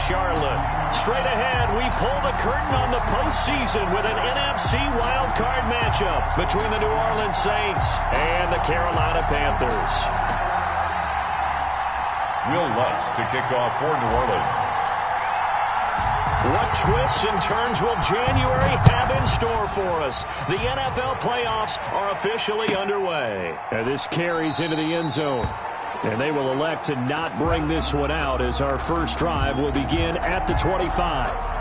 Charlotte. Straight ahead, we pull the curtain on the postseason with an NFC wildcard matchup between the New Orleans Saints and the Carolina Panthers. Will Lutz to kick off for New Orleans. What twists and turns will January have in store for us? The NFL playoffs are officially underway. And this carries into the end zone. And they will elect to not bring this one out as our first drive will begin at the 25.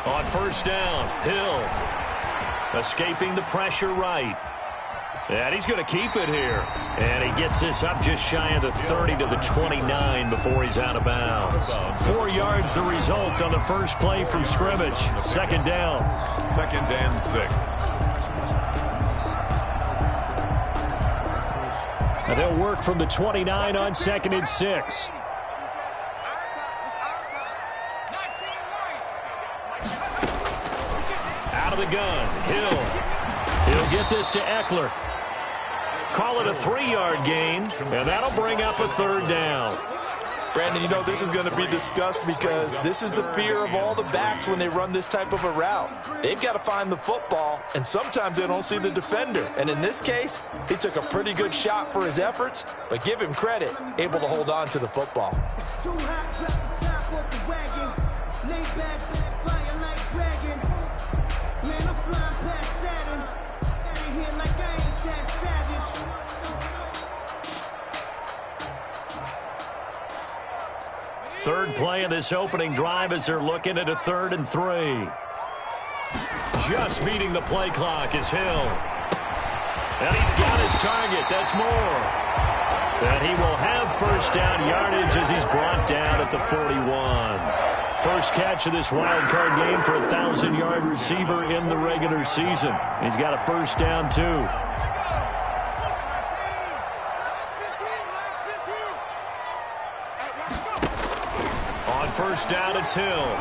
On first down, Hill escaping the pressure right. And he's going to keep it here. And he gets this up just shy of the 30 to the 29 before he's out of bounds. 4 yards the result on the first play from scrimmage. Second down. 2nd and 6. And they'll work from the 29 on 2nd and 6. Out of the gun, Hill. He'll get this to Eckler. Call it a 3-yard gain, and that'll bring up a third down. Brandon, you know this is going to be discussed because this is the fear of all the backs when they run this type of a route. They've got to find the football, and sometimes they don't see the defender. And in this case, he took a pretty good shot for his efforts, but give him credit, able to hold on to the football. Third play of this opening drive as they're looking at a 3rd and 3. Just beating the play clock is Hill. And he's got his target. That's Moore. And he will have first down yardage as he's brought down at the 41. First catch of this wild card game for a 1,000-yard receiver in the regular season. He's got a first down, too. On first down, it's Hill.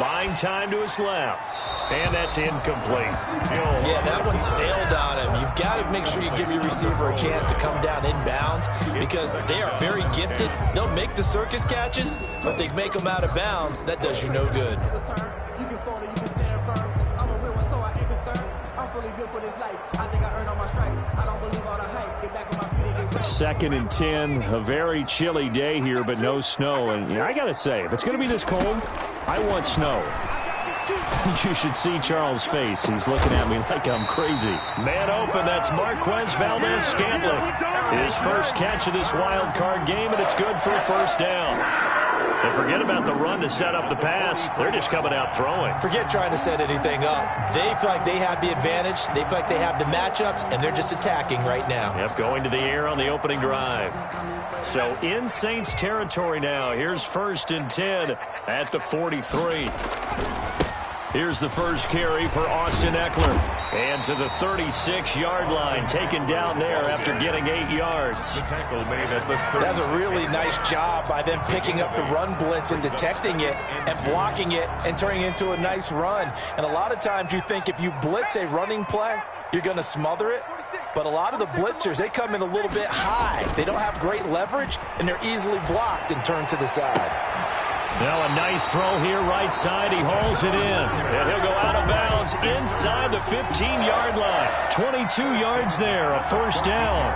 Buying time to his left. And that's incomplete. Yeah, that one sailed on him. You've got to make sure you give your receiver a chance to come down inbounds because they are very gifted. They'll make the circus catches, but they make them out of bounds. That does you no good. You can fall or you can stand firm. I'm a real one, so I ain't concerned. I'm fully built for this life. I think I earned all my stripes. I don't believe all the hype. Get back on my feet and get right. 2nd and 10, a very chilly day here, but no snow. And I got to say, if it's going to be this cold, I want snow. You should see Charles' face. He's looking at me like I'm crazy. Man open, that's Marquez Valdes-Scantling. His first catch of this wild card game, and it's good for a first down. And forget about the run to set up the pass. They're just coming out throwing. Forget trying to set anything up. They feel like they have the advantage. They feel like they have the matchups, and they're just attacking right now. Yep, going to the air on the opening drive. So in Saints territory now. Here's 1st and 10 at the 43. Here's the first carry for Austin Eckler. And to the 36-yard line, taken down there after getting 8 yards. The tackle made at the 36. That's a really nice job by them picking up the run blitz and detecting it and blocking it and turning it into a nice run. And a lot of times you think if you blitz a running play, you're going to smother it. But a lot of the blitzers, they come in a little bit high. They don't have great leverage, and they're easily blocked and turned to the side. Now a nice throw here right side. He hauls it in. And he'll go out of bounds inside the 15-yard line. 22 yards there, a first down.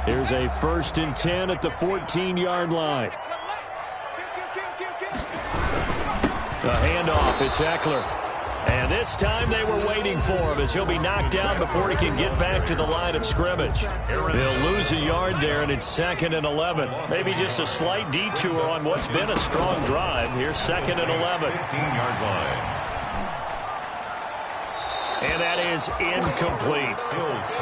Here's a 1st and 10 at the 14-yard line. The handoff, it's Eckler. And this time they were waiting for him as he'll be knocked down before he can get back to the line of scrimmage. They'll lose a yard there, and it's 2nd and 11. Maybe just a slight detour on what's been a strong drive. Here's 2nd and 11. 15-yard line. And that is incomplete.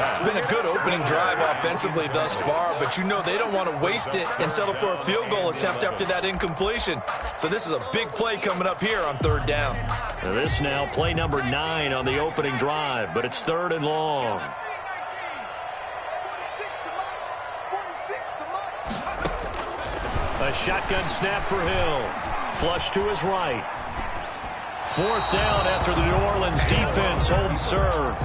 It's been a good opening drive offensively thus far, but you know they don't want to waste it and settle for a field goal attempt after that incompletion. So this is a big play coming up here on 3rd down. Now this now play number 9 on the opening drive, but it's 3rd and long. A shotgun snap for Hill. Flush to his right. 4th down after the New Orleans defense holds serve.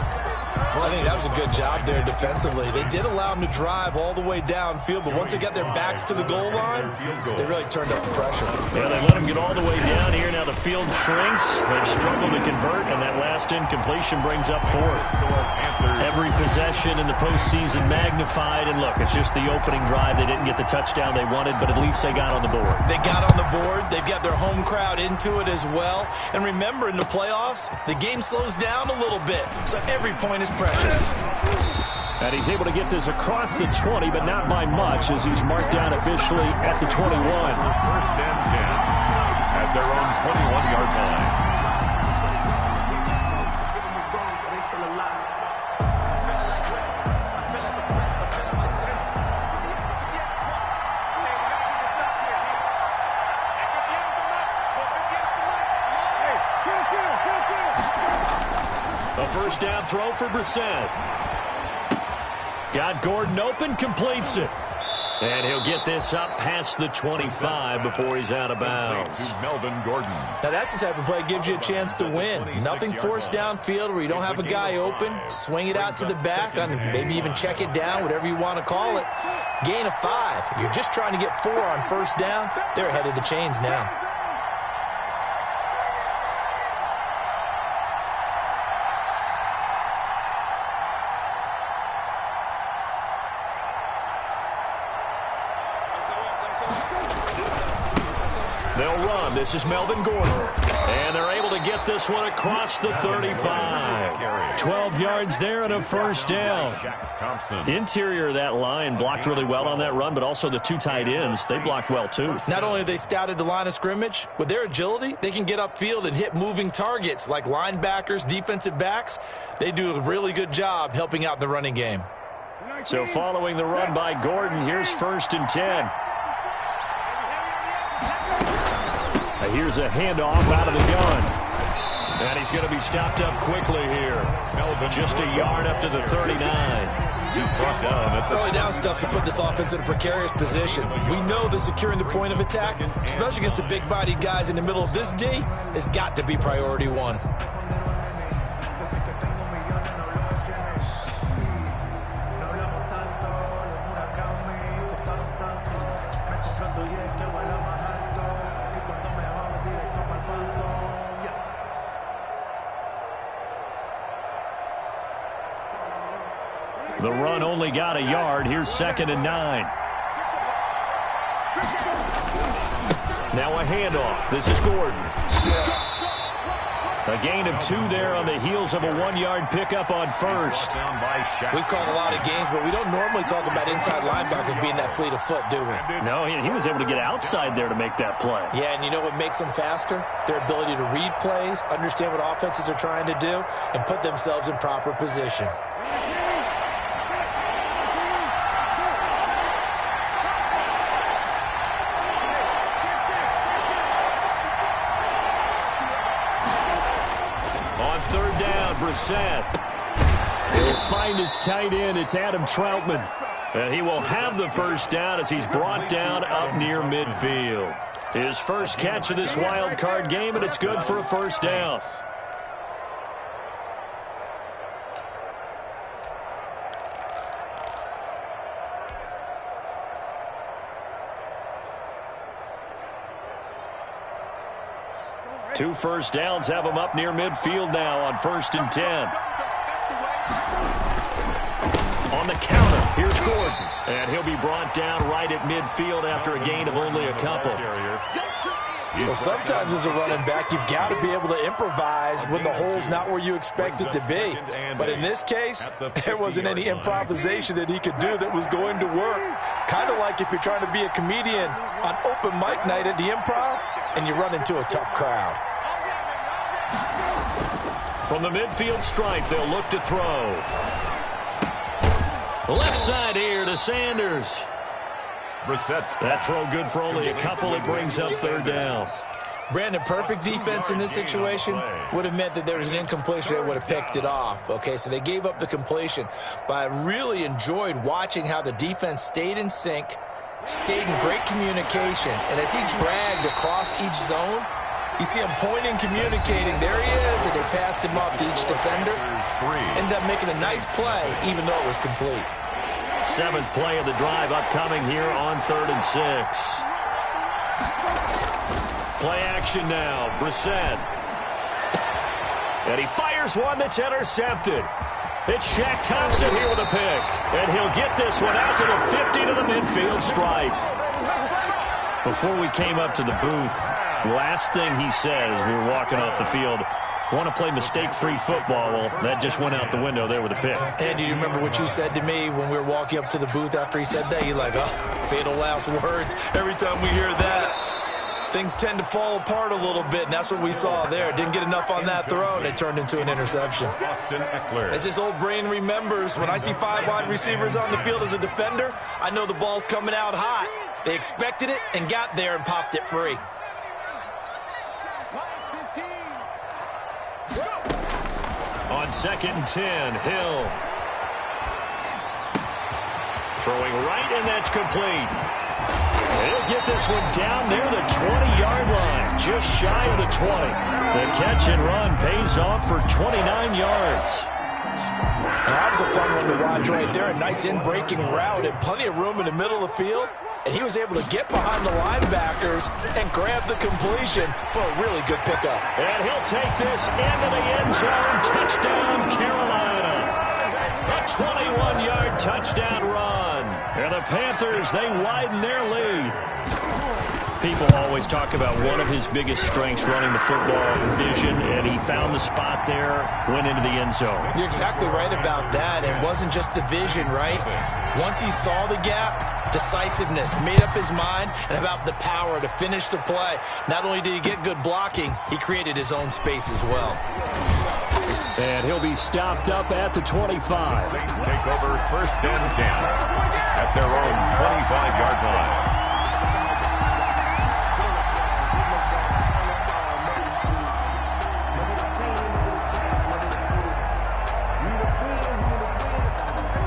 I think that was a good job there defensively. They did allow them to drive all the way downfield, but once they got their backs to the goal line, they really turned up the pressure. Yeah, they let them get all the way down here. Now the field shrinks. They've struggled to convert, and that last incompletion brings up 4th. Every possession in the postseason magnified, and look, it's just the opening drive. They didn't get the touchdown they wanted, but at least they got on the board. They got on the board. They've got their home crowd into it as well. And remember, in the playoffs, the game slows down a little bit, so every point is precious. And he's able to get this across the 20, but not by much, as he's marked down officially at the 21. 1st and 10 at their own 21-yard line. A 1st down throw for Brissett. Got Gordon open, completes it. And he'll get this up past the 25 before he's out of bounds. Melvin Gordon. Now that's the type of play that gives you a chance to win. Nothing forced downfield where you don't have a guy open. Swing it out to the back, and maybe even check it down, whatever you want to call it. Gain of 5. You're just trying to get 4 on 1st down. They're ahead of the chains now. They'll run. This is Melvin Gordon. And they're able to get this one across the 35. 12 yards there and a 1st down. Interior of that line blocked really well on that run, but also the 2 tight ends, they blocked well too. Not only have they scouted the line of scrimmage, with their agility, they can get upfield and hit moving targets like linebackers, defensive backs. They do a really good job helping out the running game. So following the run by Gordon, here's 1st and 10. Here's a handoff out of the gun. And he's going to be stopped up quickly here. Just a yard up to the 39. He's brought down at the early down stuff to put this offense in a precarious position. We know that securing the point of attack, especially against the big-bodied guys in the middle of this D, has got to be priority 1. The run only got a yard. Here's 2nd and 9. Now a handoff. This is Gordon. A gain of 2 there on the heels of a 1-yard pickup on 1st. We call a lot of games, but we don't normally talk about inside linebackers being that fleet of foot, do we? No, he was able to get outside there to make that play. Yeah, and you know what makes them faster? Their ability to read plays, understand what offenses are trying to do, and put themselves in proper position. Brissett. He'll find his tight end. It's Adam Troutman. And he will have the 1st down as he's brought down up near midfield. His first catch of this wild card game, and it's good for a 1st down. Two 1st downs have him up near midfield now on 1st and 10. On the counter, here's Gordon. And he'll be brought down right at midfield after a gain of only a couple. Well, sometimes as a running back, you've got to be able to improvise when the hole's not where you expect it to be. But in this case, there wasn't any improvisation that he could do that was going to work. Kind of like if you're trying to be a comedian on open mic night at the Improv and you run into a tough crowd. From the midfield stripe, they'll look to throw. Left side here to Sanders. That throw good for only a couple. It brings up third down. Brandon, perfect defense in this situation would have meant that there was an incompletion that would have picked it off. Okay, so they gave up the completion. But I really enjoyed watching how the defense stayed in sync, stayed in great communication. And as he dragged across each zone, you see him pointing, communicating. There he is, and they passed him off to each defender. Ended up making a nice play, even though it was complete. 7th play of the drive upcoming here on 3rd and 6. Play action now. Brissett. And he fires one that's intercepted. It's Shaq Thompson here with a pick. And he'll get this one out to the 50 to the midfield stripe. Before we came up to the booth, last thing he said as we were walking off the field, want to play mistake-free football. Well, that just went out the window there with a pick. And do you remember what you said to me when we were walking up to the booth after he said that? You're like, oh, fatal last words. Every time we hear that, things tend to fall apart a little bit, and that's what we saw there. Didn't get enough on that throw, and it turned into an interception. As his old brain remembers, when I see 5 wide receivers on the field as a defender, I know the ball's coming out hot. They expected it and got there and popped it free. On 2nd and 10, Hill. Throwing right, and that's complete. He'll get this one down near the 20-yard line, just shy of the 20. The catch and run pays off for 29 yards. That was a fun one to watch right there. A nice in-breaking route and plenty of room in the middle of the field. And he was able to get behind the linebackers and grab the completion for a really good pickup. And he'll take this into the end zone. Touchdown, Carolina. A 21-yard touchdown run. And the Panthers, they widen their lead. People always talk about one of his biggest strengths running the football, vision, and he found the spot there, went into the end zone. You're exactly right about that. It wasn't just the vision, right? Once he saw the gap, decisiveness, made up his mind, and about the power to finish the play. Not only did he get good blocking, he created his own space as well. And he'll be stopped up at the 25. Saints take over 1st and 10 at their own 25-yard line.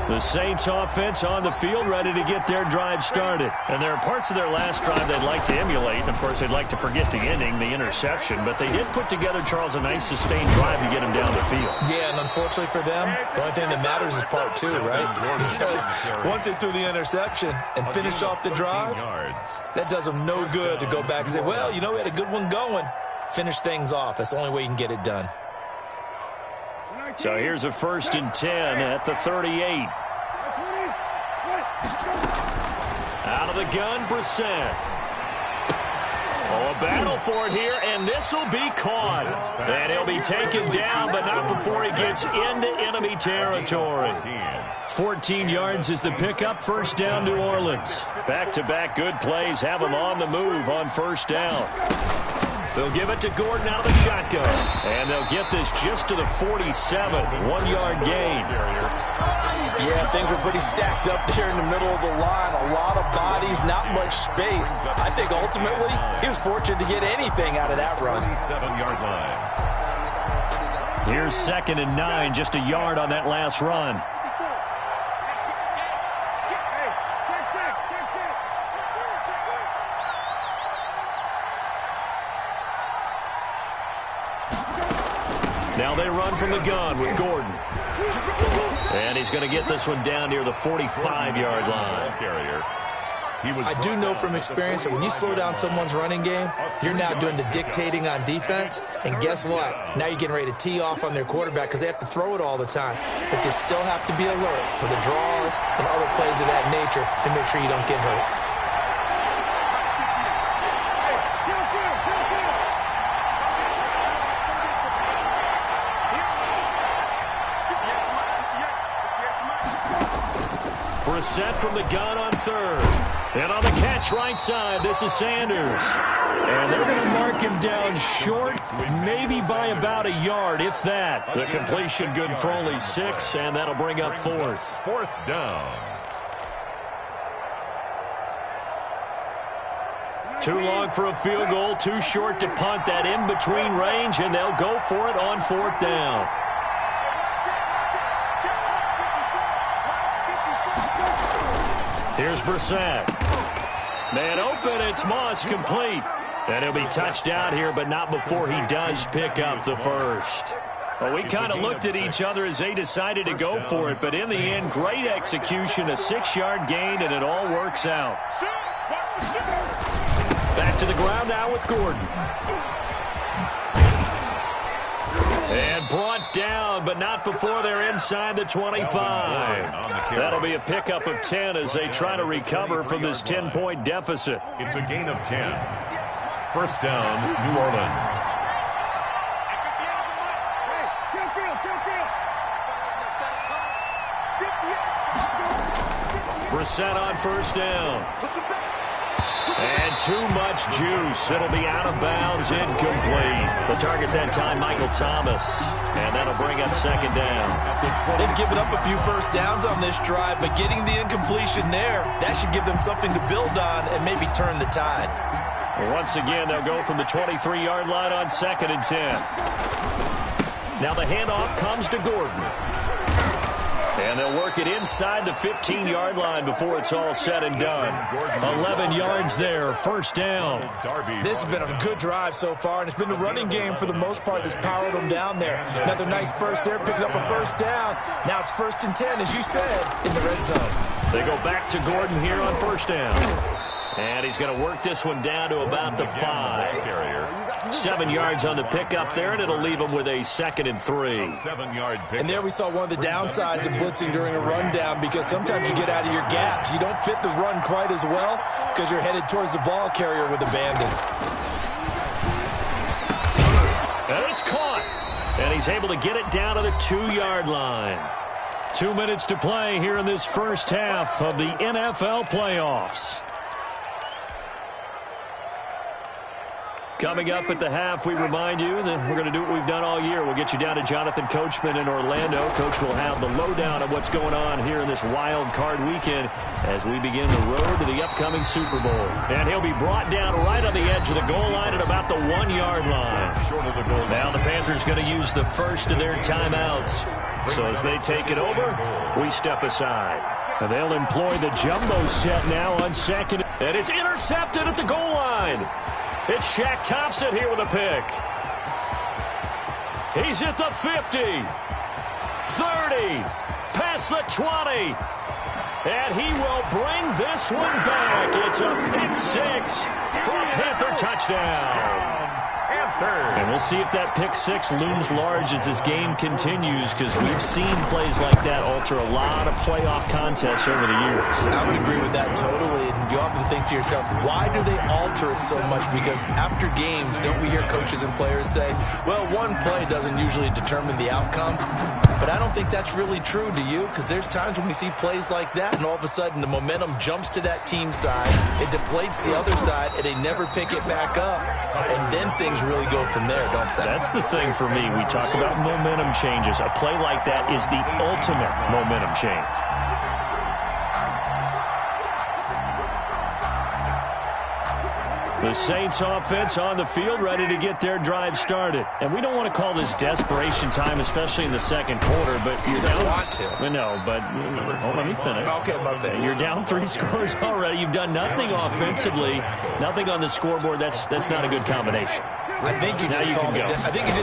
The Saints offense on the field, ready to get their drive started. And there are parts of their last drive they'd like to emulate. And, of course, they'd like to forget the ending, the interception. But they did put together, Charles, a nice sustained drive to get him down the field. Yeah, and unfortunately for them, the only thing that matters is part 2, right? Because once they threw the interception and finished off the drive, that does them no good to go back and say, well, you know, we had a good one going. Finish things off. That's the only way you can get it done. So here's a 1st and 10 at the 38. Out of the gun, Brissett. Oh, a battle for it here, and this will be caught. And he'll be taken down, but not before he gets into enemy territory. 14 yards is the pickup. 1st down, New Orleans. Back-to-back good plays have him on the move on 1st down. They'll give it to Gordon out of the shotgun. And they'll get this just to the 47. 1-yard gain. Yeah, things were pretty stacked up there in the middle of the line. A lot of bodies, not much space. I think ultimately he was fortunate to get anything out of that run. 47-yard line. Here's 2nd and 9, just a yard on that last run. Now they run from the gun with Gordon. And he's going to get this one down near the 45-yard line. I do know from experience that when you slow down someone's running game, you're now doing the dictating on defense. And guess what? Now you're getting ready to tee off on their quarterback because they have to throw it all the time. But you still have to be alert for the draws and other plays of that nature to make sure you don't get hurt. Brissett from the gun on third. And on the catch right side, this is Sanders. And they're going to mark him down short, maybe by about a yard, if that. The completion good for only 6, and that'll bring up fourth. Fourth down. Too long for a field goal, too short to punt that in-between range, and they'll go for it on fourth down. Here's Brissett. Man open, it's Moss, complete. And he'll be touched out here, but not before he does pick up the first. Well, we kind of looked at each other as they decided to go for it, but in the end, great execution, a 6-yard gain, and it all works out. Back to the ground now with Gordon. And brought down, but not before they're inside the 25. That'll be a pickup of 10 as they try to recover from this 10-point deficit. It's a gain of 10. First down, New Orleans. Brissett on first down. And too much juice. It'll be out of bounds, incomplete. The target that time, Michael Thomas. And that'll bring up second down. They've given up a few first downs on this drive, but getting the incompletion there, that should give them something to build on and maybe turn the tide. Once again, they'll go from the 23-yard line on 2nd and 10. Now the handoff comes to Gordon. And they'll work it inside the 15-yard line before it's all said and done. 11 yards there, first down. This has been a good drive so far, and it's been the running game for the most part that's powered them down there. Another nice burst there, picking up a first down. Now it's 1st and 10, as you said, in the red zone. They go back to Gordon here on first down. And he's going to work this one down to about the 5. 7 yards on the pickup there, and it'll leave him with a 2nd and 3. 7-yard pick. And there we saw one of the downsides of blitzing during a rundown, because sometimes you get out of your gaps. You don't fit the run quite as well because you're headed towards the ball carrier with abandon. And it's caught. And he's able to get it down to the 2-yard line. 2 minutes to play here in this first half of the NFL playoffs. Coming up at the half, we remind you that we're going to do what we've done all year. We'll get you down to Jonathan Coachman in Orlando. Coach will have the lowdown of what's going on here in this wild card weekend as we begin the road to the upcoming Super Bowl. And he'll be brought down right on the edge of the goal line at about the 1-yard line. Short of the goal line. Now the Panthers going to use the first of their timeouts. So as they take it over, we step aside. And they'll employ the jumbo set now on 2nd. And it's intercepted at the goal line. It's Shaq Thompson here with a pick. He's at the 50, 30, past the 20, and he will bring this one back. It's a pick 6 for a Panther touchdown. And we'll see if that pick 6 looms large as this game continues, because we've seen plays like that alter a lot of playoff contests over the years. I would agree with that totally. And you often think to yourself, why do they alter it so much? Because after games, don't we hear coaches and players say, well, one play doesn't usually determine the outcome? But I don't think that's really true, do you? Because there's times when we see plays like that, and all of a sudden the momentum jumps to that team side, it deflates the other side, and they never pick it back up. And then things really go from there, don't they? That's the thing for me. We talk about momentum changes. A play like that is the ultimate momentum change. The Saints offense on the field, ready to get their drive started. And we don't want to call this desperation time, especially in the second quarter, but you're down. Want to. No, but let me finish. Okay, my bad. You're down 3 scores already. You've done nothing offensively, nothing on the scoreboard. That's not a good combination. I think you just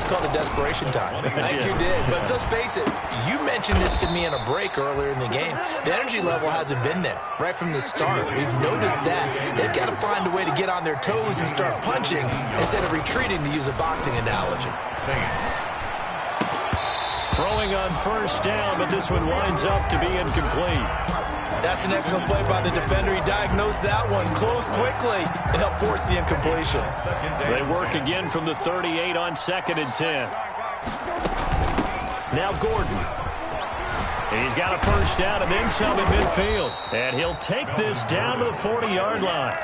called it desperation time. I think you did. But let's face it, you mentioned this to me in a break earlier in the game. The energy level hasn't been there right from the start. We've noticed that. They've got to find a way to get on their toes and start punching instead of retreating, to use a boxing analogy. Saints. Throwing on first down, but this one winds up to be incomplete. That's an excellent play by the defender. He diagnosed that one close quickly and helped force the incompletion. They work again from the 38 on 2nd and 10. Now Gordon. He's got a first down and then some in midfield. And he'll take this down to the 40-yard line.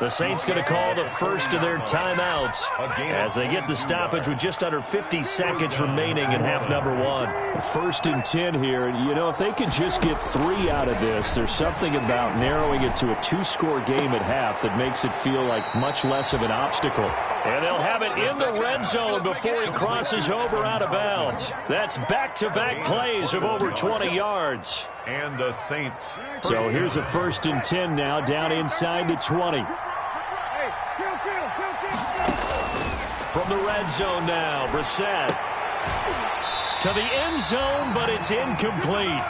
The Saints going to call the first of their timeouts as they get the stoppage with just under 50 seconds remaining in half number 1. 1st and 10 here. You know, if they could just get 3 out of this, there's something about narrowing it to a 2-score game at half that makes it feel like much less of an obstacle. And they'll have it in the red zone before he crosses over out of bounds. That's back-to-back plays of over 20 yards. And the Saints. So here's a 1st and 10 now, down inside the 20. From the red zone now, Brissett to the end zone, but it's incomplete.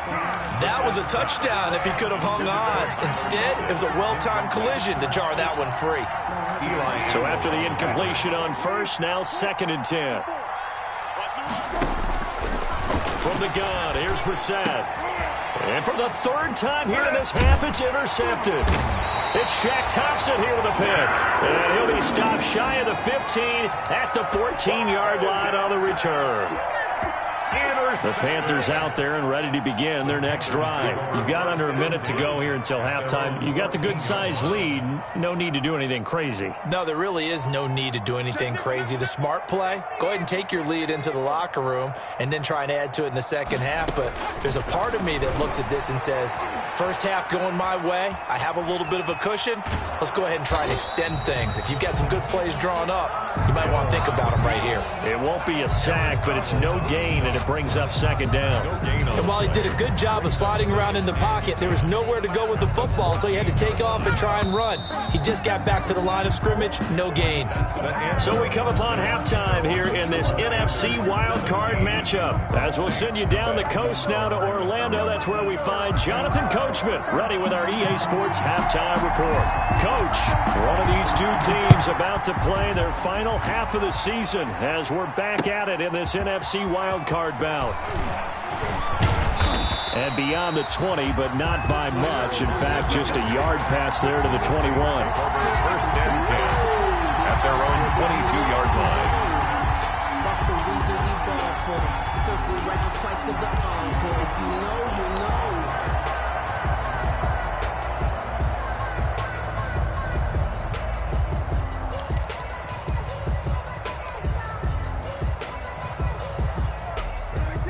That was a touchdown if he could have hung on. Instead, it was a well-timed collision to jar that one free. So after the incompletion on first, now 2nd and 10. From the gun, here's Brissett. And for the 3rd time here in this half, it's intercepted. It's Shaq Thompson here with a pick. And he'll be stopped shy of the 15 at the 14-yard line on the return. The Panthers out there and ready to begin their next drive. You've got under a minute to go here until halftime. You got the good-sized lead. No need to do anything crazy. No, there really is no need to do anything crazy. The smart play, go ahead and take your lead into the locker room and then try and add to it in the second half. But there's a part of me that looks at this and says, first half going my way, I have a little bit of a cushion. Let's go ahead and try and extend things. If you've got some good plays drawn up, you might want to think about them right here. It won't be a sack, but it's no gain, and it brings up 2nd down. And while he did a good job of sliding around in the pocket, there was nowhere to go with the football, so he had to take off and try and run. He just got back to the line of scrimmage, no gain. So we come upon halftime here in this NFC wildcard matchup. As we'll send you down the coast now to Orlando, that's where we find Jonathan Coachman, ready with our EA Sports halftime report. Coach, one of these two teams about to play their final half of the season as we're back at it in this NFC wildcard bout. And beyond the 20, but not by much. In fact, just a yard pass there to the 21. 1st and 10 at their own 22-yard line. That's the reason we ball for. Circle right twice for the encore. If you know, you know.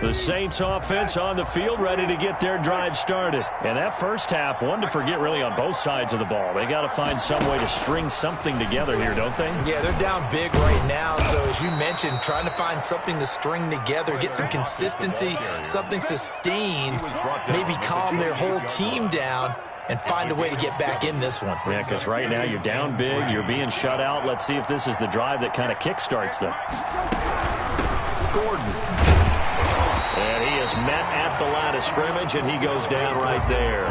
The Saints offense on the field ready to get their drive started. And that first half, one to forget really on both sides of the ball. They got to find some way to string something together here, don't they? Yeah, they're down big right now. So as you mentioned, trying to find something to string together, get some consistency, something sustained, maybe calm their whole team down and find a way to get back in this one. Yeah, because right now you're down big, you're being shut out. Let's see if this is the drive that kind of kickstarts them. Gordon. And he is met at the line of scrimmage, and he goes down right there.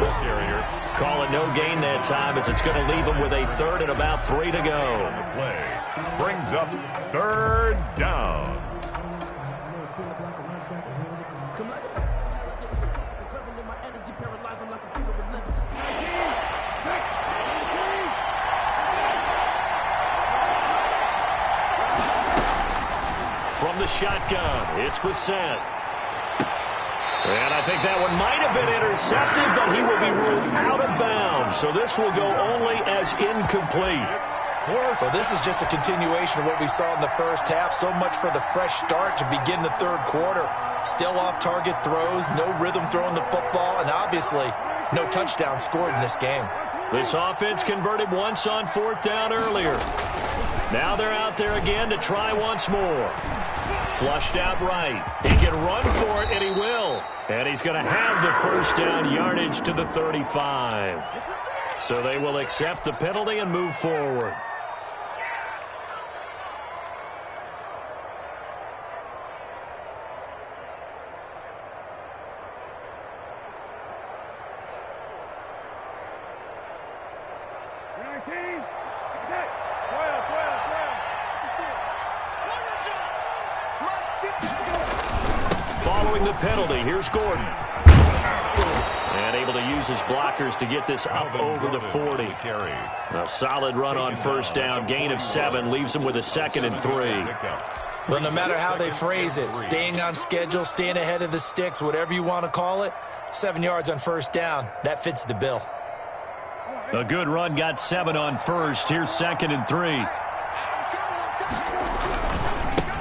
Call it no gain that time, as it's going to leave him with a 3rd and about 3 to go. The play brings up 3rd down. From the shotgun, it's Brissett. And I think that one might have been intercepted, but he will be ruled out of bounds. So this will go only as incomplete. Well, this is just a continuation of what we saw in the first half. So much for the fresh start to begin the 3rd quarter. Still off-target throws, no rhythm throwing the football, and obviously no touchdown scored in this game. This offense converted once on 4th down earlier. Now they're out there again to try once more. Flushed out right. He can run for it, and he will. And he's going to have the first down yardage to the 35. So they will accept the penalty and move forward. Following the penalty, here's Gordon. And able to use his blockers to get this up over the 40. A solid run on first down. Gain of 7 leaves him with a 2nd and 3. Well, no matter how they phrase it, staying on schedule, staying ahead of the sticks, whatever you want to call it, 7 yards on first down, that fits the bill. A good run got 7 on first. Here's 2nd and 3.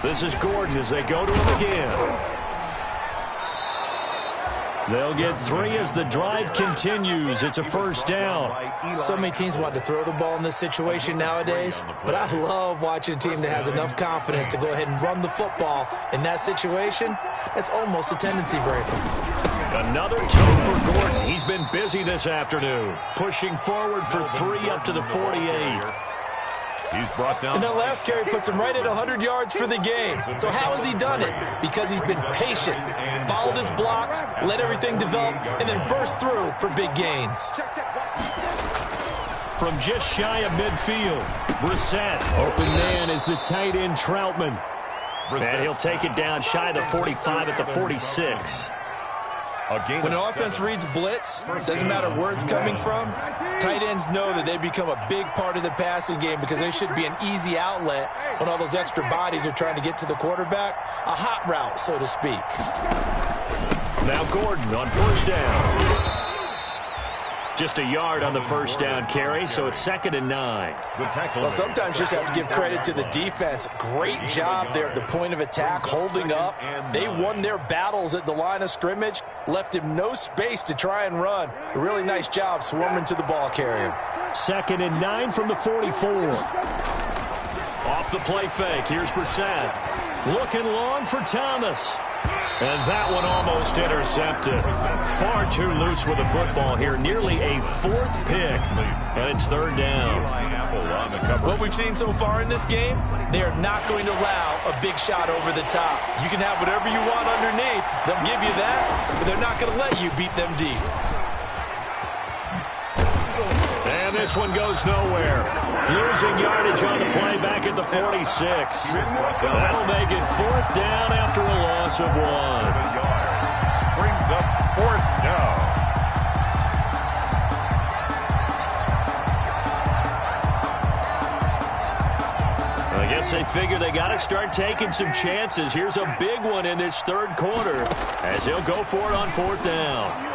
This is Gordon as they go to him again. They'll get 3 as the drive continues. It's a first down. So many teams want to throw the ball in this situation nowadays, but I love watching a team that has enough confidence to go ahead and run the football. In that situation, that's almost a tendency breaker. Another toe for Gordon. He's been busy this afternoon, pushing forward for 3 up to the 48. He's brought down. And that last carry puts him right at 100 yards for the game. So how has he done it? Because he's been patient, followed his blocks, let everything develop, and then burst through for big gains. From just shy of midfield, Brissett. Open man is the tight end Troutman. And he'll take it down shy of the 45 at the 46. When an offense reads blitz, doesn't matter where it's coming from, tight ends know that they become a big part of the passing game because they should be an easy outlet when all those extra bodies are trying to get to the quarterback. A hot route, so to speak. Now Gordon on first down. Just a yard on the first down carry, so it's 2nd and 9. Well, sometimes you just have to give credit to the defense. Great job there at the point of attack, holding up. They won their battles at the line of scrimmage, left him no space to try and run. A really nice job swarming to the ball carrier. 2nd and 9 from the 44. Off the play fake, here's Brissett. Looking long for Thomas. And that one almost intercepted. Far too loose with the football here. Nearly a 4th pick. And it's 3rd down. What we've seen so far in this game, they are not going to allow a big shot over the top. You can have whatever you want underneath. They'll give you that, but they're not going to let you beat them deep. And this one goes nowhere. Losing yardage on the play back at the 46. That'll make it 4th down after a loss of 1. Brings up 4th down. I guess they figure they got to start taking some chances. Here's a big one in this 3rd quarter as he'll go for it on 4th down.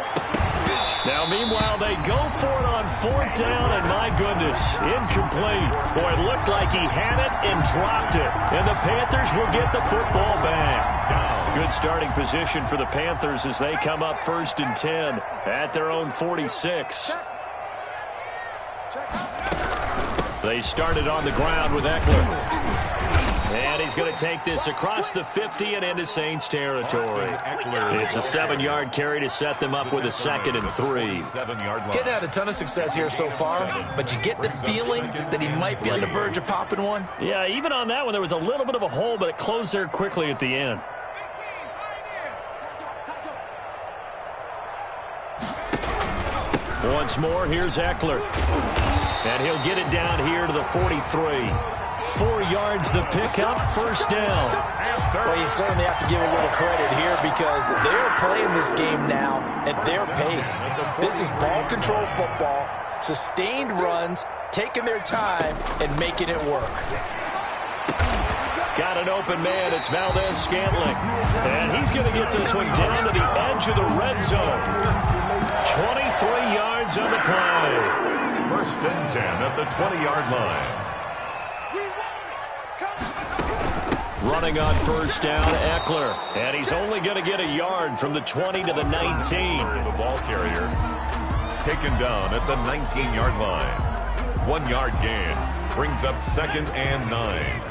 Now, meanwhile, they go for it on 4th down, and my goodness, incomplete. Boy, it looked like he had it and dropped it. And the Panthers will get the football back. Good starting position for the Panthers as they come up 1st and 10 at their own 46. They started on the ground with Eckler. And he's going to take this across the 50 and into Saints territory. It's a 7-yard carry to set them up with a 2nd and 3. Getting had a ton of success here so far, but you get the feeling that he might be on the verge of popping one. Yeah, even on that one, there was a little bit of a hole, but it closed there quickly at the end. Once more, here's Eckler. And he'll get it down here to the 43. 4 yards the pickup, 1st down. Well, you certainly have to give a little credit here because they're playing this game now at their pace. This is ball control football, sustained runs, taking their time, and making it work. Got an open man. It's Valdez-Scantling. And he's going to get this one down to the edge of the red zone. 23 yards on the play. 1st and 10 at the 20-yard line. Running on 1st down, Eckler. And he's only going to get a yard from the 20 to the 19. The ball carrier taken down at the 19-yard line. 1-yard gain brings up 2nd and 9.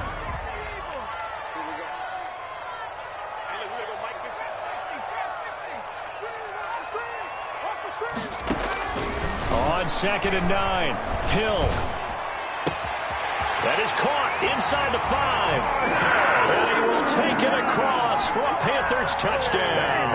On 2nd and 9, Hill. That is caught inside the 5. And he will take it across for a Panthers touchdown.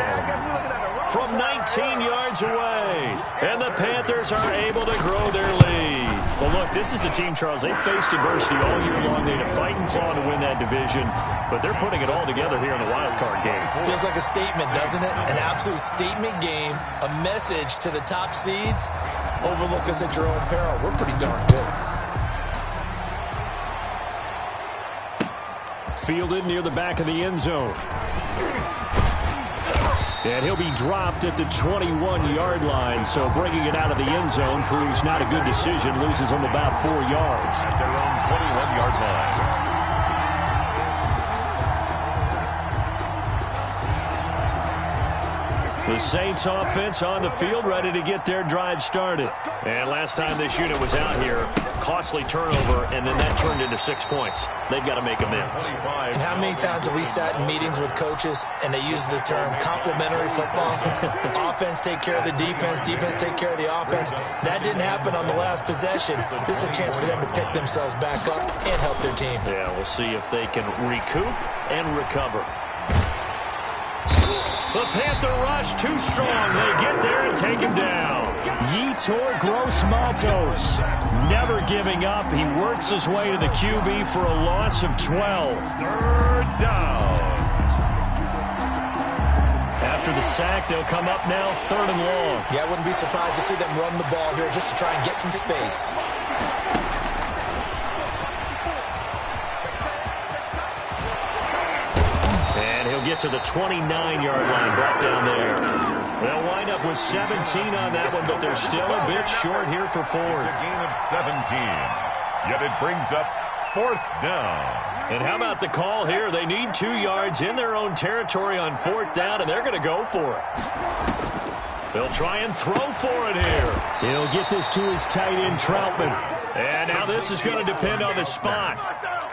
From 19 yards away. And the Panthers are able to grow their lead. Well, look, this is a team, Charles. They faced adversity all year long. They had to fight and claw to win that division. But they're putting it all together here in the wild card game. Feels like a statement, doesn't it? An absolute statement game. A message to the top seeds. Overlook us at your own peril. We're pretty darn good. fielded near the back of the end zone. And he'll be dropped at the 21-yard line, so bringing it out of the end zone proves not a good decision. Loses him about 4 yards. At their own 21-yard line. The Saints offense on the field, ready to get their drive started. And last time this unit was out here, costly turnover, and then that turned into 6 points. They've got to make amends. And how many times have we sat in meetings with coaches and they use the term complementary football? Offense take care of the defense, defense take care of the offense. That didn't happen on the last possession. This is a chance for them to pick themselves back up and help their team. Yeah, we'll see if they can recoup and recover. The Panther rush too strong. They get there and take him down. Yetur Gross-Matos never giving up. He works his way to the QB for a loss of 12. Third down. After the sack, they'll come up now 3rd and long. Yeah, I wouldn't be surprised to see them run the ball here just to try and get some space. Get to the 29-yard line, brought down there. They'll wind up with 17 on that one, but they're still a bit short here for 4th. A gain of 17, yet it brings up 4th down. And how about the call here? They need 2 yards in their own territory on 4th down, and they're going to go for it. They'll try and throw for it here. He'll get this to his tight end, Troutman. And now this is going to depend on the spot.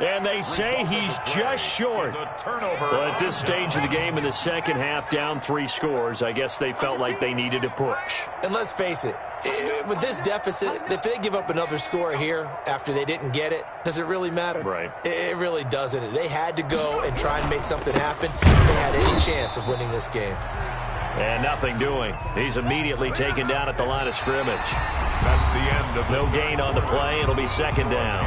And they say he's just short. Well, at this stage of the game in the second half, down 3 scores, I guess they felt like they needed to push. And let's face it, with this deficit, if they give up another score here after they didn't get it, does it really matter? Right. It really doesn't. They had to go and try and make something happen if they had any chance of winning this game. And nothing doing. He's immediately taken down at the line of scrimmage. That's the end of no gain on the play. It'll be 2nd down.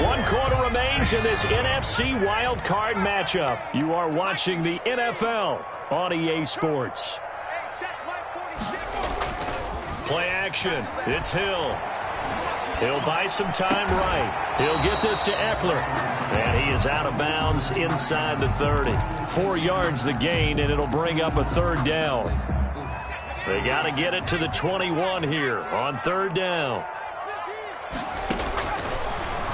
1 quarter remains in this NFC wild card matchup. You are watching the NFL on EA Sports. Play action. It's Hill. He'll buy some time right. He'll get this to Eckler. And he is out of bounds inside the 30. 4 yards the gain, and it'll bring up a 3rd down. They got to get it to the 21 here on 3rd down.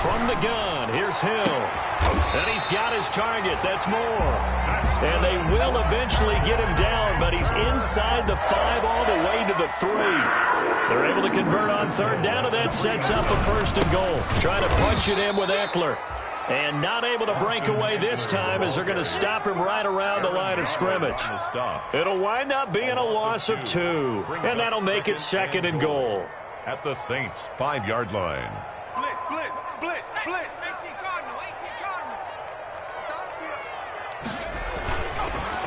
From the gun, here's Hill. And he's got his target. That's Moore. And they will eventually get him down, but he's inside the 5 all the way to the 3. They're able to convert on 3rd down, and that sets up a 1st and goal. Trying to punch it in with Eckler. And not able to break away this time as they're going to stop him right around the line of scrimmage. It'll wind up being a loss of 2. And that'll make it 2nd and goal. At the Saints' 5-yard line. Blitz, blitz, blitz, blitz. 18 Cardinal, 18 Cardinal.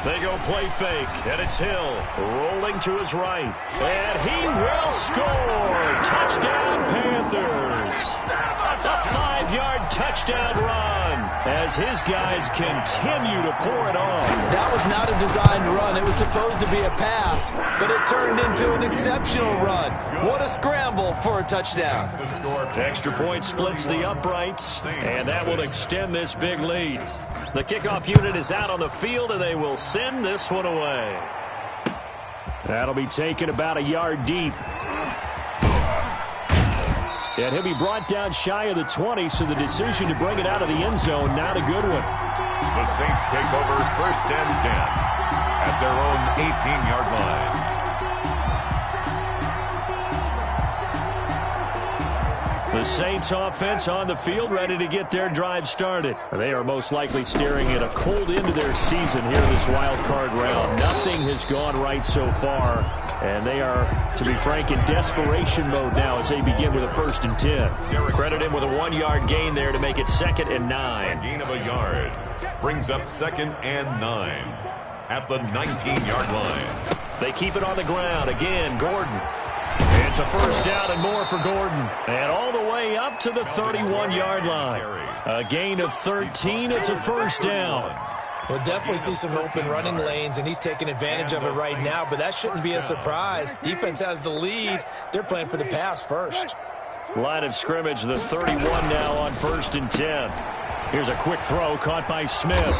They go play fake, and it's Hill rolling to his right. And he will score. Touchdown, Panthers. A 5-yard touchdown run as his guys continue to pour it on. That was not a designed run. It was supposed to be a pass, but it turned into an exceptional run. What a scramble for a touchdown. Extra point splits the uprights, and that will extend this big lead. The kickoff unit is out on the field, and they will send this one away. That'll be taken about a yard deep. And he'll be brought down shy of the 20, so the decision to bring it out of the end zone, not a good one. The Saints take over 1st and 10 at their own 18-yard line. The Saints offense on the field, ready to get their drive started. They are most likely staring at a cold end of their season here in this wild card round. Nothing has gone right so far, and they are, to be frank, in desperation mode now as they begin with a 1st and 10. Credit him with a 1-yard gain there to make it 2nd and 9. A gain of a yard brings up 2nd and 9 at the 19-yard line. They keep it on the ground. Again, Gordon. It's a 1st down and more for Gordon. And all the way up to the 31-yard line. A gain of 13. It's a 1st down. We'll definitely see some open running lanes, and he's taking advantage of it right now, but that shouldn't be a surprise. Defense has the lead. They're playing for the pass first. Line of scrimmage, the 31 now on 1st and 10. Here's a quick throw caught by Smith.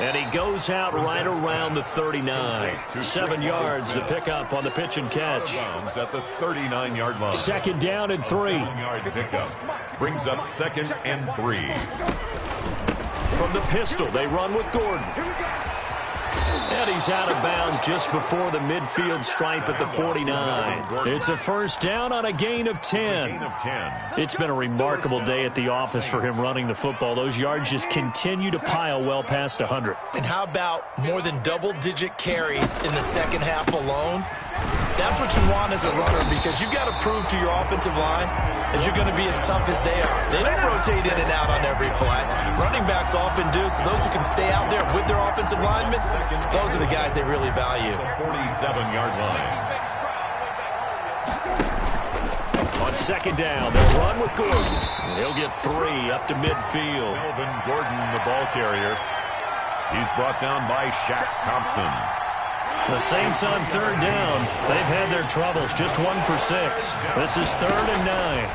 And he goes out right around the 39. 7 yards to pick up on the pitch and catch. At the 39-yard line. Second down and 3. 7-yard pickup. Brings up 2nd and 3. From the pistol, they run with Gordon. And he's out of bounds just before the midfield stripe at the 49. It's a first down on a gain of 10. It's been a remarkable day at the office for him running the football. Those yards just continue to pile well past 100. And how about more than double-digit carries in the second half alone? That's what you want as a runner, because you've got to prove to your offensive line that you're going to be as tough as they are. They don't rotate in and out on every play. Running backs often do, so those who can stay out there with their offensive linemen, those are the guys they really value. 47-yard line. On second down, they'll run with Gordon. He'll get 3 up to midfield. Melvin Gordon, the ball carrier. He's brought down by Shaq Thompson. The Saints on third down. They've had their troubles. Just 1 for 6. This is 3rd and 9.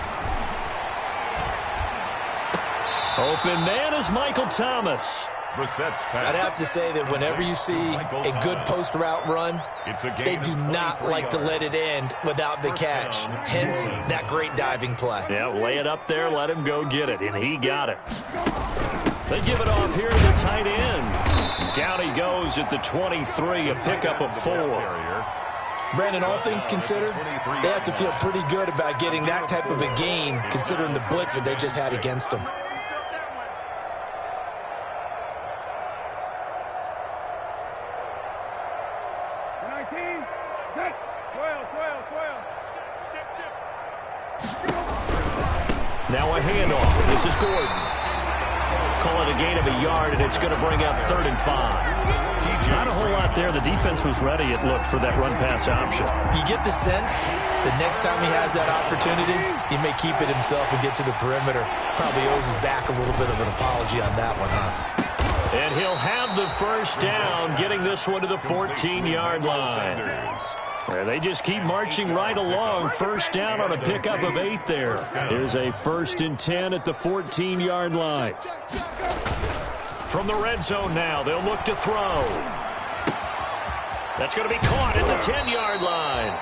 Open man is Michael Thomas. I'd have to say that whenever you see a good post route run, they do not like to let it end without the catch. Hence, that great diving play. Yeah, lay it up there, let him go get it, and he got it. They give it off here to the tight end. Down he goes at the 23, a pickup of 4. Brandon, all things considered, they have to feel pretty good about getting that type of a gain, considering the blitz that they just had against them. Now a handoff. This is Gordon. Call it a gain of a yard, and it's going to bring up 3rd and 5. Not a whole lot there. The defense was ready, it looked, for that run-pass option. You get the sense that next time he has that opportunity, he may keep it himself and get to the perimeter. Probably owes his back a little bit of an apology on that one, huh? And he'll have the first down, getting this one to the 14-yard line. They just keep marching right along. First down on a pickup of 8 there. Here's a 1st and 10 at the 14-yard line. From the red zone now, they'll look to throw. That's going to be caught at the 10-yard line.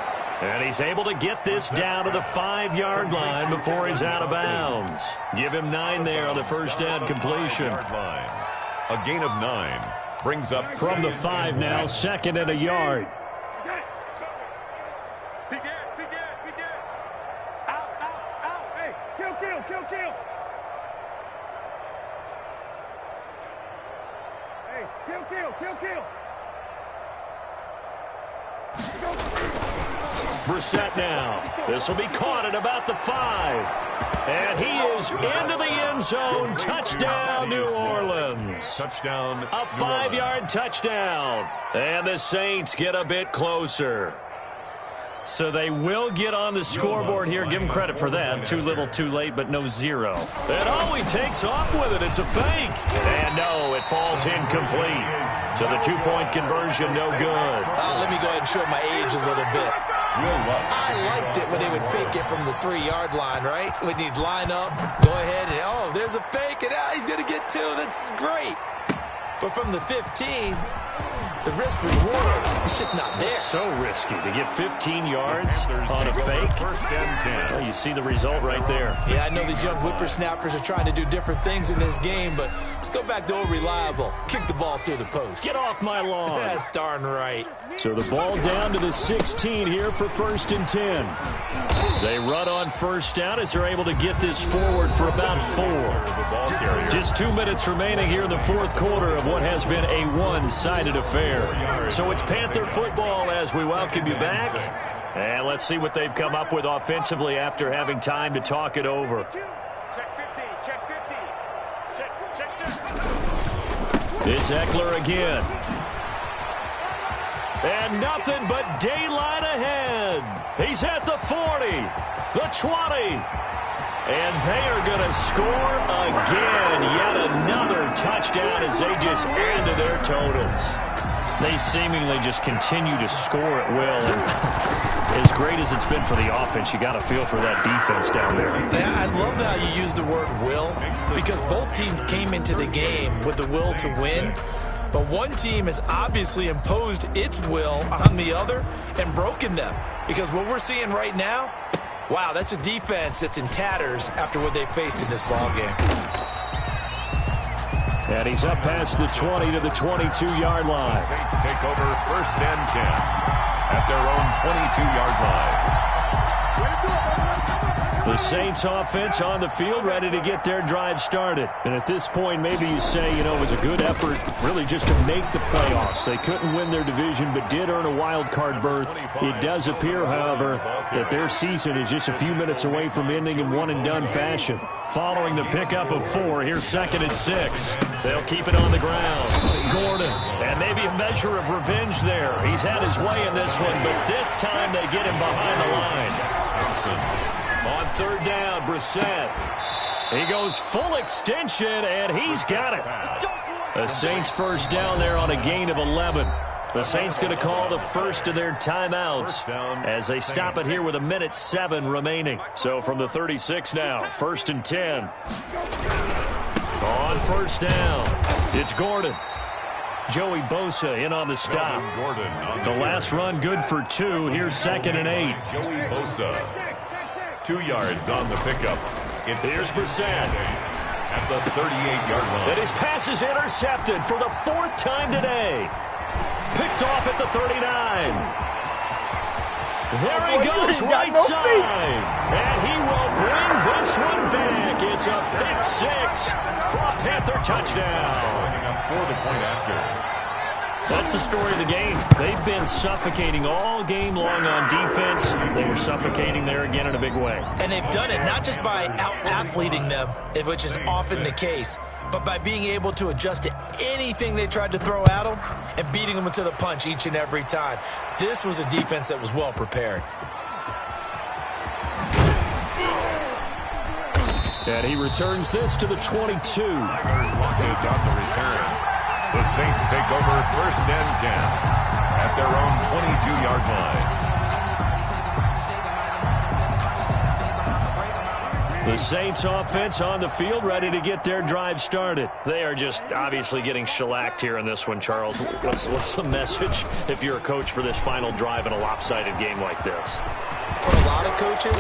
And he's able to get this down to the 5-yard line before he's out of bounds. Give him 9 there on the first down completion. A gain of 9 brings up from the 5 now, 2nd and a yard. Kill. Brissett now. This will be caught at about the 5. And he is into the end zone. Touchdown, New Orleans. Touchdown. A 5-yard touchdown. And the Saints get a bit closer. So they will get on the scoreboard here. Give them credit for that. Too little, too late, but no 0. And oh, he takes off with it. It's a fake. And no, it falls incomplete. So the 2-point conversion, no good. Let me go ahead and show my age a little bit. I liked it when they would fake it from the 3-yard line, right? When you'd line up, go ahead, and oh, there's a fake, and he's going to get 2. That's great. But from the 15, the risk-reward is just not there. So risky to get 15 yards on a fake. Well, you see the result right there. Yeah, I know these young whippersnappers are trying to do different things in this game, but let's go back to old reliable. Kick the ball through the post. Get off my lawn. That's darn right. So the ball down to the 16 here for 1st and 10. They run on first down as they're able to get this forward for about 4. Just 2 minutes remaining here in the 4th quarter of what has been a one-sided affair. So it's Panther football as we welcome you back. And let's see what they've come up with offensively after having time to talk it over. Check 50. Check. It's Eckler again. And nothing but daylight ahead. He's at the 40, the 20. And they are going to score again. Yet another touchdown as they just add to their totals. They seemingly just continue to score at will. And as great as it's been for the offense, you got to feel for that defense down there. I love how you use the word will, because both teams came into the game with the will to win. But one team has obviously imposed its will on the other and broken them. Because what we're seeing right now, wow, that's a defense that's in tatters after what they faced in this ballgame. And he's up past the 20 to the 22-yard line. The Saints take over 1st and 10 at their own 22-yard line. The Saints offense on the field, ready to get their drive started. And at this point, maybe you say, you know, it was a good effort really just to make the playoffs. They couldn't win their division, but did earn a wild card berth. It does appear, however, that their season is just a few minutes away from ending in one-and-done fashion. Following the pickup of 4, here's 2nd and 6. They'll keep it on the ground. Gordon, and maybe a measure of revenge there. He's had his way in this one, but this time they get him behind the line. On 3rd down, Brissett. He goes full extension, and he's got it. The Saints first down there on a gain of 11. The Saints going to call the first of their timeouts as they stop it here with 1:07 remaining. So from the 36 now, 1st and 10. On 1st down, it's Gordon. Joey Bosa in on the stop. The last run good for 2. Here's 2nd and 8. Joey Bosa. 2 yards on the pickup. Here's Brissett. At the 38-yard line. And his pass is intercepted for the 4th time today. Picked off at the 39. There he goes, right side. And he will bring this one back. It's a pick 6 for a Panther touchdown. For the point after. That's the story of the game. They've been suffocating all game long on defense. They were suffocating there again in a big way. And they've done it not just by out-athleting them, which is often the case, but by being able to adjust to anything they tried to throw at them and beating them to the punch each and every time. This was a defense that was well prepared. And he returns this to the 22. Luckett on the return. The Saints take over 1st and 10 at their own 22-yard line. The Saints offense on the field, ready to get their drive started. They are just obviously getting shellacked here in this one, Charles. What's the message if you're a coach for this final drive in a lopsided game like this? For a lot of coaches,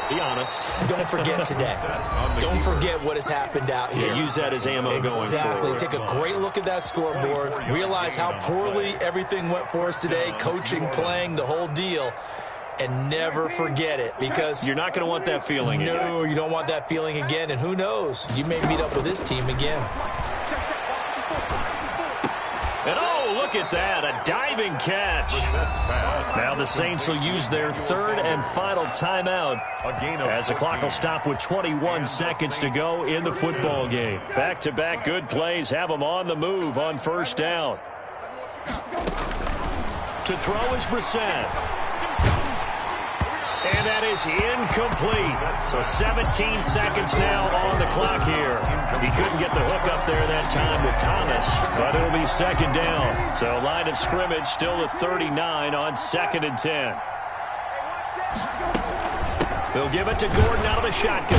be honest. Don't forget today. Don't forget what has happened out here. Yeah, use that as ammo going forward. Exactly. Take a great look at that scoreboard. Realize how poorly everything went for us today. Coaching, playing, the whole deal. And never forget it, because you're not going to want that feeling again. No, you don't want that feeling again. And who knows? You may meet up with this team again. And oh, look at that, a diving catch. Now the Saints will use their 3rd and final timeout as the clock will stop with 21 seconds to go in the football game. Back-to-back good plays have them on the move on 1st down. To throw is Brissett. And that is incomplete. So 17 seconds now on the clock here. He couldn't get the hook up there that time with Thomas, but it'll be 2nd down. So line of scrimmage still at 39 on 2nd and 10. They'll give it to Gordon out of the shotgun.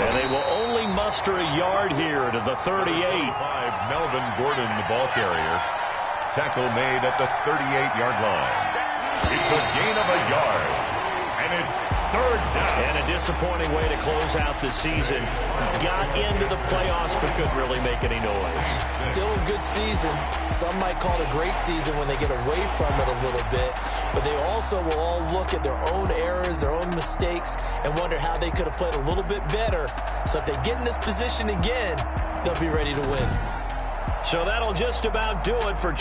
And they will only muster a yard here to the 38. Melvin Gordon, the ball carrier. Tackle made at the 38-yard line. It's a gain of a yard. And it's 3rd down. And a disappointing way to close out the season. Got into the playoffs but couldn't really make any noise. Still a good season. Some might call it a great season when they get away from it a little bit. But they also will all look at their own errors, their own mistakes, and wonder how they could have played a little bit better. So if they get in this position again, they'll be ready to win. So that'll just about do it for